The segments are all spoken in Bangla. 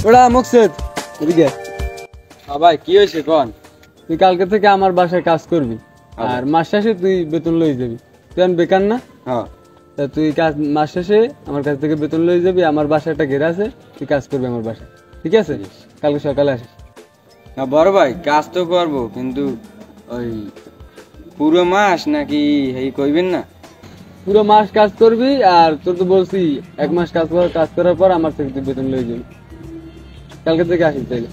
ওরা মকসেদ এদিকে। ভাই কি হয়েছে কোন? তুই কালকে থেকে আমার বাসায় কাজ করবি, আর মাস শেষে তুই বেতন লয়ে যাবি। তুই এখন বেকার না? হ্যাঁ। তা তুই কাজ মাস শেষে আমার কাছ থেকে বেতন লয়ে যাবি। আমার বাসায় একটা ঘেরা আছে, তুই কাজ করবি আমার বাসায়, ঠিক আছে? কালকে সকালে আসিস। না বড় ভাই কাজ তো করবো, কিন্তু ওই পুরো মাস নাকি এই কইবেন না? পুরো মাস কাজ করবি, আর তোর তো বলছি 1 মাস কাজ করার পর আমার থেকে তুই বেতন লয়ে যাবি। কালকে থেকে আসিস তাইলে।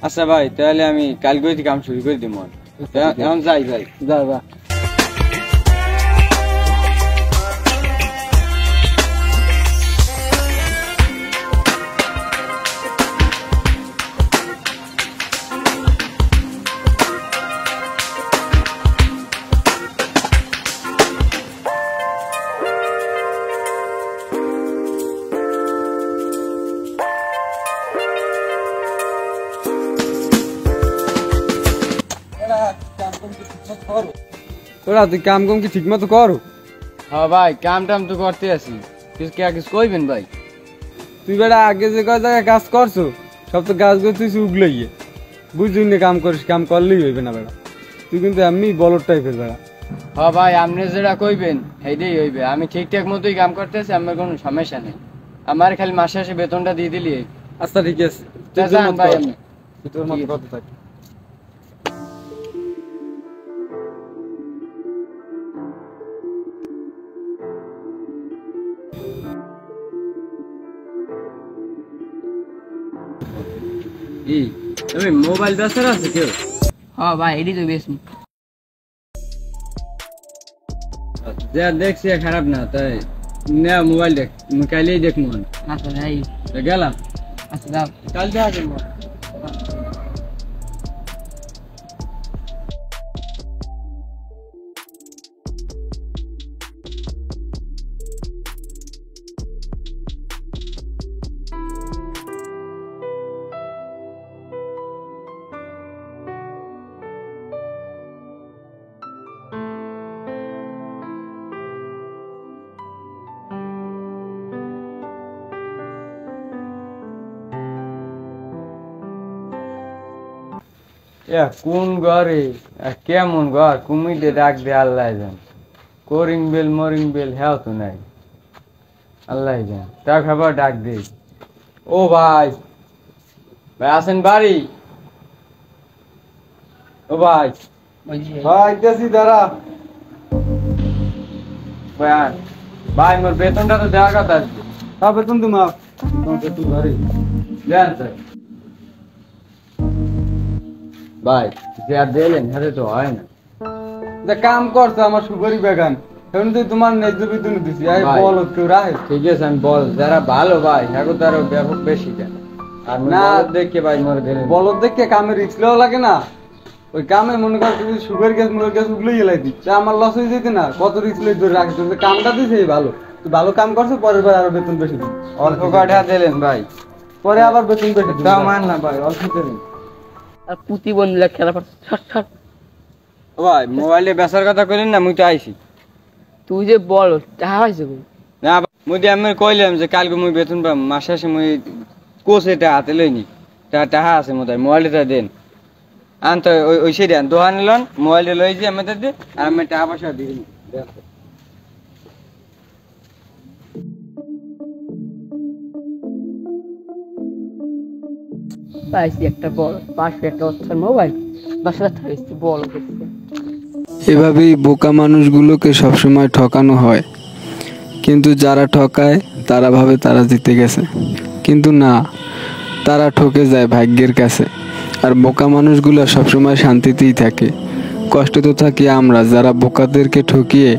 আচ্ছা ভাই, তাহলে আমি কালকে থেকে কাম শুরু করে দিব। এখন যাই ভাই। যা যা। তোরা তুই কাম কি ঠিক মতো করো? হ্যাঁ ভাই, কাম টাম তো করতে আছি। কিছু কইবেন ভাই? তুই বেটা আগে যে কয় জায়গায় কাজ করছো সব তো গাছ তুই উগলই বুঝুন না, কাম করিস, কাম করলেই হইবে না বেটা। তুই কিন্তু এমনি বলদ টাইপের বেটা। হ্যাঁ ভাই, আপনি যেটা কইবেন সেইটাই হইবে। আমি ঠিকঠাক মতোই কাম করতে আছি, আমার কোনো সমস্যা নেই। আমার খালি মাসে মাসে বেতনটা দিয়ে দিলি। আচ্ছা ঠিক আছে, ভাই আমি তোর মতো কথা থাক। তুমি মোবাইল বেচার আছে কেউ? হ্যাঁ ভাই, এটি তো বেশ যা দেখছি খারাপ না, তাই না মোবাইল দেখ, কাইলেই দেখবো। আচ্ছা ভাই, গেলাম। আচ্ছা যাও। কাল দেখা করবো। কোন ঘরে কেমন ঘর, কুমিরে ডাক দে আল্লাহ জান। করিং বেল মরিং বেল হ্যাঁ তো নাই, আল্লাহ জান। তা খাবার ডাক দে। ও ভাই, ভাই আসেন বাড়ি? ও ভাই, আইতেছি দাঁড়া। ভাই মোর বেতনটা তো দেওয়ার কথা আছে। তা বেতন তোমার বেতন ধরে দেন স্যার। ভাই যে আর দিলেন হাতে তো হয় না। যে কাম করছো আমার সুপারি বাগান, এখন তুই তোমার ন্যায্য বেতন দিছি। আই ভাই, বল কেউ রাখে? ঠিক আছে আমি বল, যারা ভালো ভাই এখন তারও ব্যাপক বেশি দেন। আর না দেখে ভাই মরে দিলেন। বলদ দেখে কামে রিস্ক লওয়া লাগে না? ওই কামে মনে কর তুই সুগার গ্যাস মুগের গ্যাস উগলেই গেলাই দিচ্ছে, আমার লস হয়ে যেতে না। কত রিস্ক লই ধরে রাখিস, তুই কামটা দিছে ভালো, তুই ভালো কাম করছো, পরের বার আরো বেতন বেশি দিবি। অল্প কাঠা দিলেন ভাই, পরে আবার বেতন বেশি দিবি। তাও মান না ভাই, অল্প দিলেন। আর প্রতিবন্ধীরা খেলা পারছে। ও ভাই মোবাইলে বেচার কথা কইলেন না, মুই তো আইছি। তুই যে বল টাকা হয়েছে না মুই দিয়ে আমি কইলাম যে কালকে মুই বেতন পাম, মাস শেষে মুই কোচ এটা হাতে লইনি। টাকা আছে মোটাই, মোবাইলটা দেন আনতে ওই সেটা দোকানে লন, মোবাইলটা লই যে আমাদের দিয়ে, আর আমি টাকা পয়সা দিয়ে দিই। পাইছি একটা বড় 500 একটা অর্থের মোবাইল, 10,000 টাকা দিচ্ছি বড় করতে। এভাবেই বোকা মানুষগুলোকে সবসময় ঠকানো হয়, কিন্তু যারা ঠকায় তারা ভাবে তারা জিতে গেছে, কিন্তু না, তারা ঠকে যায় ভাগ্যের কাছে। আর বোকা মানুষগুলো সবসময় শান্তিতেই থাকে। কষ্ট তো থাকি আমরা যারা বোকাদেরকে ঠকিয়ে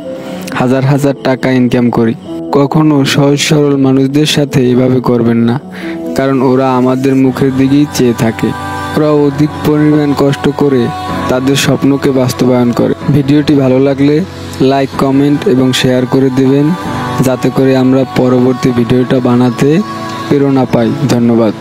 হাজার হাজার টাকা ইনকাম করি। কখনো সহজ সরল মানুষদের সাথে এভাবে করবেন না, কারণ ওরা আমাদের মুখের দিকেই চেয়ে থাকে। ওরা অধিক পরিমাণ কষ্ট করে তাদের স্বপ্নকে বাস্তবায়ন করে। ভিডিওটি ভালো লাগলে লাইক, কমেন্ট এবং শেয়ার করে দেবেন, যাতে করে আমরা পরবর্তী ভিডিওটা বানাতে প্রেরণা পাই। ধন্যবাদ।